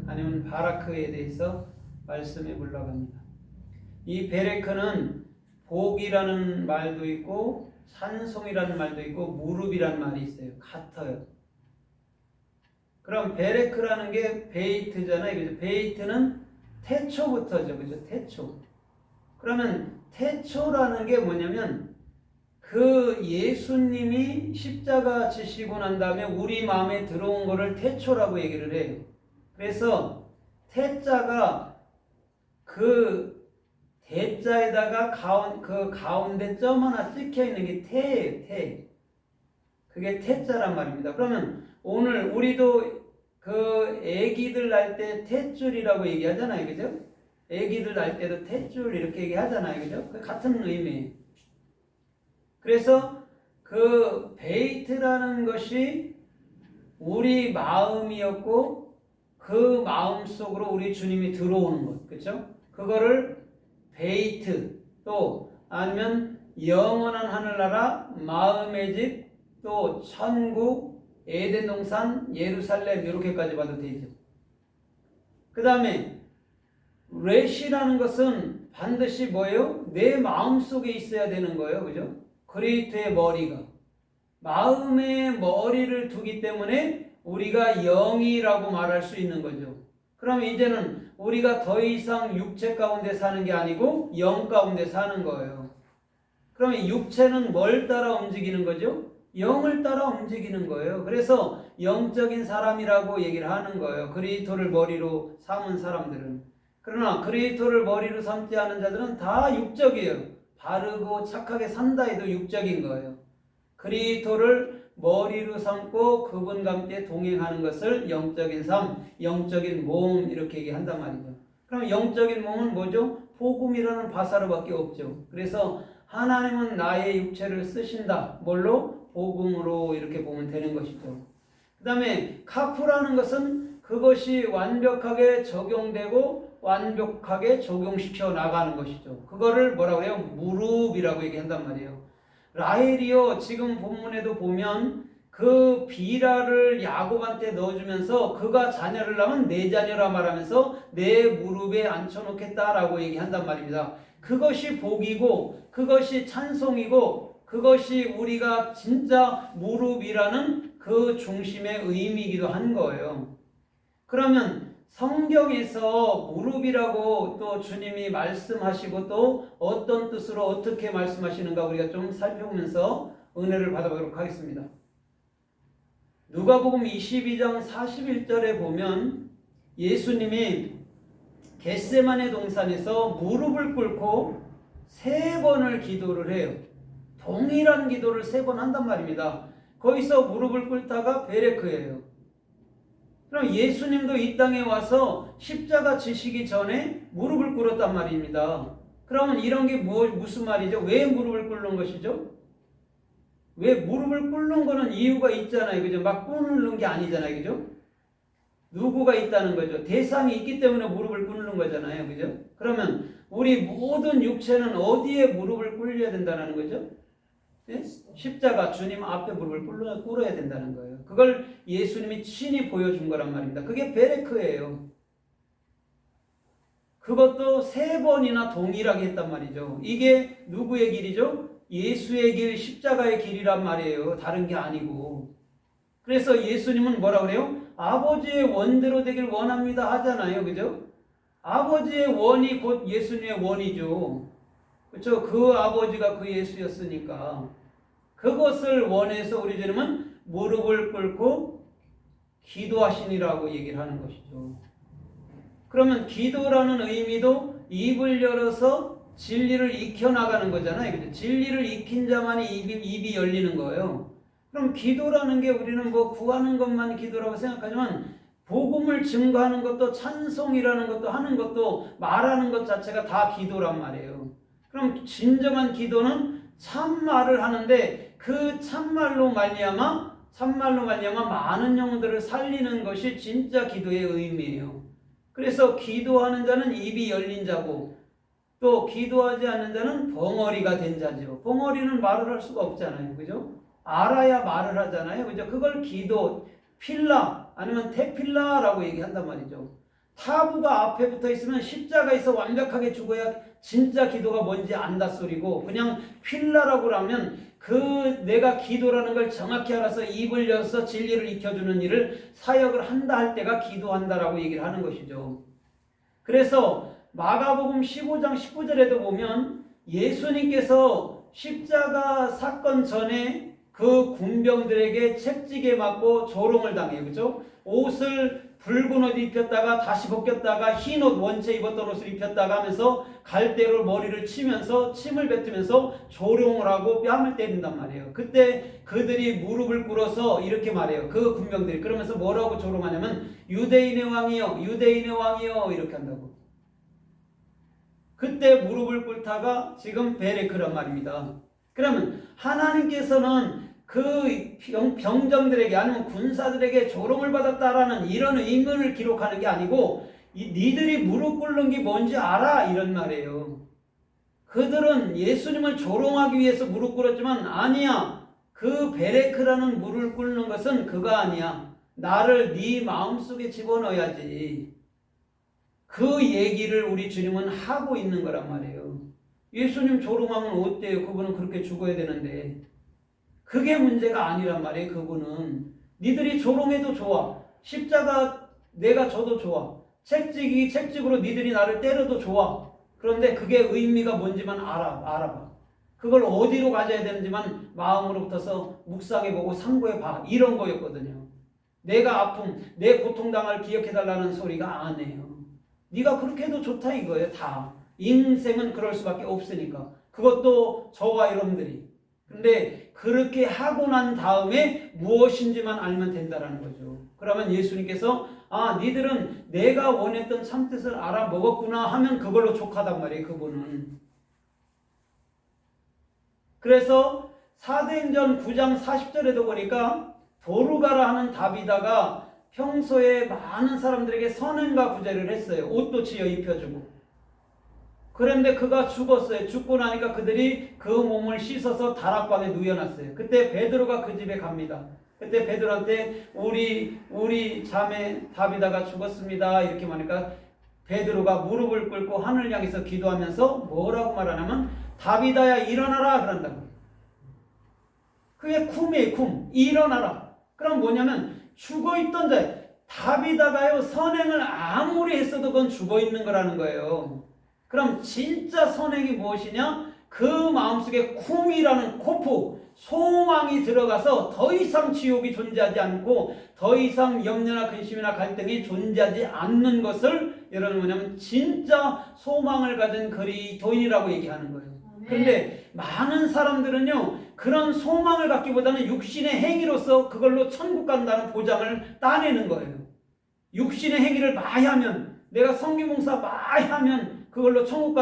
아니면 바라크에 대해서 말씀해 보려고 합니다. 이 베레크는 복이라는 말도 있고 찬송이라는 말도 있고 무릎이라는 말이 있어요. 같아요. 그럼 베레크라는 게 베이트잖아요. 그죠? 베이트는 태초부터죠. 그죠? 태초. 그러면 태초라는 게 뭐냐면 그 예수님이 십자가 지시고 난 다음에 우리 마음에 들어온 거를 태초라고 얘기를 해요. 그래서 태자가 그 대자에다가 그 가운데 점 하나 찍혀 있는 게 태예요. 태. 그게 태자란 말입니다. 그러면 오늘 우리도 그 애기들 날 때 탯줄이라고 얘기하잖아요. 그죠? 애기들 날 때도 탯줄 이렇게 얘기하잖아요. 그죠? 그 같은 의미예요. 그래서 그 베이트라는 것이 우리 마음이었고 그 마음 속으로 우리 주님이 들어오는 것. 그렇죠? 그거를 베이트 또 아니면 영원한 하늘나라 마음의 집 또 천국 에덴 동산 예루살렘 이렇게까지 봐도 되죠. 그 다음에 렛이라는 것은 반드시 뭐예요? 내 마음 속에 있어야 되는 거예요. 그죠? 그리스도의 머리가 마음의 머리를 두기 때문에 우리가 영이라고 말할 수 있는 거죠. 그럼 이제는 우리가 더 이상 육체 가운데 사는 게 아니고 영 가운데 사는 거예요. 그러면 육체는 뭘 따라 움직이는 거죠? 영을 따라 움직이는 거예요. 그래서 영적인 사람이라고 얘기를 하는 거예요. 그리스도를 머리로 삼은 사람들은. 그러나 그리스도를 머리로 삼지 않은 자들은 다 육적이에요. 바르고 착하게 산다 해도 육적인 거예요. 그리스도를 머리로 삼고 그분과 함께 동행하는 것을 영적인 삶, 영적인 몸 이렇게 얘기한단 말이죠. 그럼 영적인 몸은 뭐죠? 복음이라는 바사로밖에 없죠. 그래서 하나님은 나의 육체를 쓰신다. 뭘로? 복음으로 이렇게 보면 되는 것이죠. 그 다음에 카프라는 것은 그것이 완벽하게 적용되고 완벽하게 적용시켜 나가는 것이죠. 그거를 뭐라고 해요? 무릎이라고 얘기한단 말이에요. 라헬이요, 지금 본문에도 보면 그 비라를 야곱한테 넣어주면서 그가 자녀를 낳으면 내 자녀라 말하면서 내 무릎에 앉혀놓겠다라고 얘기한단 말입니다. 그것이 복이고 그것이 찬송이고 그것이 우리가 진짜 무릎이라는 그 중심의 의미이기도 한 거예요. 그러면 성경에서 무릎이라고 또 주님이 말씀하시고 또 어떤 뜻으로 어떻게 말씀하시는가 우리가 좀 살펴보면서 은혜를 받아보도록 하겠습니다. 누가복음 22장 41절에 보면 예수님이 겟세마네 동산에서 무릎을 꿇고 3번을 기도를 해요. 동일한 기도를 3번 한단 말입니다. 거기서 무릎을 꿇다가 베레크예요. 그럼 예수님도 이 땅에 와서 십자가 지시기 전에 무릎을 꿇었단 말입니다. 그러면 이런 게 무슨 말이죠? 왜 무릎을 꿇는 것이죠? 왜 무릎을 꿇는 거는 이유가 있잖아요. 그죠? 막 꿇는 게 아니잖아요. 그죠? 누구가 있다는 거죠. 대상이 있기 때문에 무릎을 꿇는 거잖아요. 그죠? 그러면 우리 모든 육체는 어디에 무릎을 꿇려야 된다는 거죠? 네? 십자가 주님 앞에 무릎을 꿇어야 된다는 거예요. 그걸 예수님이 친히 보여준 거란 말입니다. 그게 베레크예요. 그것도 3번이나 동일하게 했단 말이죠. 이게 누구의 길이죠? 예수의 길, 십자가의 길이란 말이에요. 다른 게 아니고. 그래서 예수님은 뭐라 그래요? 아버지의 원대로 되길 원합니다 하잖아요. 그죠? 아버지의 원이 곧 예수님의 원이죠. 그렇죠? 그 아버지가 그 예수였으니까 그것을 원해서 우리 주님은 무릎을 꿇고 기도하시니라고 얘기를 하는 것이죠. 그러면 기도라는 의미도 입을 열어서 진리를 익혀나가는 거잖아요. 그렇죠? 진리를 익힌 자만이 입이 열리는 거예요. 그럼 기도라는 게 우리는 뭐 구하는 것만 기도라고 생각하지만 복음을 증거하는 것도 찬송이라는 것도 하는 것도 말하는 것 자체가 다 기도란 말이에요. 그럼 진정한 기도는 참말을 하는데 그 참말로 말미암아 많은 영혼들을 살리는 것이 진짜 기도의 의미예요. 그래서 기도하는 자는 입이 열린 자고 또 기도하지 않는 자는 벙어리가 된 자죠. 벙어리는 말을 할 수가 없잖아요. 그죠? 알아야 말을 하잖아요. 그죠? 그걸 기도, 필라, 아니면 테필라라고 얘기한단 말이죠. 타부가 앞에 붙어 있으면 십자가에서 완벽하게 죽어야 진짜 기도가 뭔지 안다 소리고, 그냥 필라라고 하면 그 내가 기도라는 걸 정확히 알아서 입을 열어서 진리를 익혀주는 일을 사역을 한다 할 때가 기도한다라고 얘기를 하는 것이죠. 그래서 마가복음 15장 19절에도 보면 예수님께서 십자가 사건 전에 그 군병들에게 채찍에 맞고 조롱을 당해요. 그죠? 옷을 붉은 옷 입혔다가 다시 벗겼다가 흰 옷 원체 입었던 옷을 입혔다가 하면서 갈대로 머리를 치면서 침을 뱉으면서 조롱을 하고 뺨을 때린단 말이에요. 그때 그들이 무릎을 꿇어서 이렇게 말해요. 그 군병들이 그러면서 뭐라고 조롱하냐면 유대인의 왕이여, 유대인의 왕이여 이렇게 한다고. 그때 무릎을 꿇다가 지금 베레크란 말입니다. 그러면 하나님께서는 그 병정들에게 아니면 군사들에게 조롱을 받았다라는 이런 의문을 기록하는 게 아니고 니들이 무릎 꿇는 게 뭔지 알아? 이런 말이에요. 그들은 예수님을 조롱하기 위해서 무릎 꿇었지만 아니야. 그 베레크라는 무릎 꿇는 것은 그거 아니야. 나를 네 마음속에 집어넣어야지. 그 얘기를 우리 주님은 하고 있는 거란 말이에요. 예수님 조롱하면 어때요? 그분은 그렇게 죽어야 되는데. 그게 문제가 아니란 말이에요. 그분은 니들이 조롱해도 좋아. 십자가 내가 져도 좋아. 책찍으로 니들이 나를 때려도 좋아. 그런데 그게 의미가 뭔지만 알아봐. 그걸 어디로 가져야 되는지만 마음으로부터서 묵상해보고 상고해봐. 이런 거였거든요. 내가 아픔, 내 고통당할 기억해달라는 소리가 아니에요. 네가 그렇게 해도 좋다 이거예요. 다. 인생은 그럴 수밖에 없으니까. 그것도 저와 여러분들이. 근데 그렇게 하고 난 다음에 무엇인지만 알면 된다라는 거죠. 그러면 예수님께서 니들은 내가 원했던 참뜻을 알아먹었구나 하면 그걸로 족하단 말이에요. 그분은. 그래서 사도행전 9장 40절에도 보니까 도르가라 하는 다비다가 평소에 많은 사람들에게 선행과 구제를 했어요. 옷도 지어 입혀주고. 그런데 그가 죽었어요. 죽고 나니까 그들이 그 몸을 씻어서 다락방에 누워놨어요. 그때 베드로가 그 집에 갑니다. 그때 베드로한테 우리 자매 다비다가 죽었습니다. 이렇게 말하니까 베드로가 무릎을 꿇고 하늘 향해서 기도하면서 뭐라고 말하냐면 다비다야 일어나라 그런다고. 그게 쿰이에요. 쿰. 일어나라. 그럼 뭐냐면 죽어있던 자 다비다가요 선행을 아무리 했어도 그건 죽어있는 거라는 거예요. 그럼 진짜 선행이 무엇이냐? 그 마음속에 쿰이라는 코프, 소망이 들어가서 더 이상 지옥이 존재하지 않고 더 이상 염려나 근심이나 갈등이 존재하지 않는 것을 여러분 뭐냐면 진짜 소망을 가진 그리스도인이라고 얘기하는 거예요. 그런데 많은 사람들은요 그런 소망을 갖기보다는 육신의 행위로서 그걸로 천국 간다는 보장을 따내는 거예요. 육신의 행위를 많이 하면 내가 성기봉사 많이 하면 그걸로 천국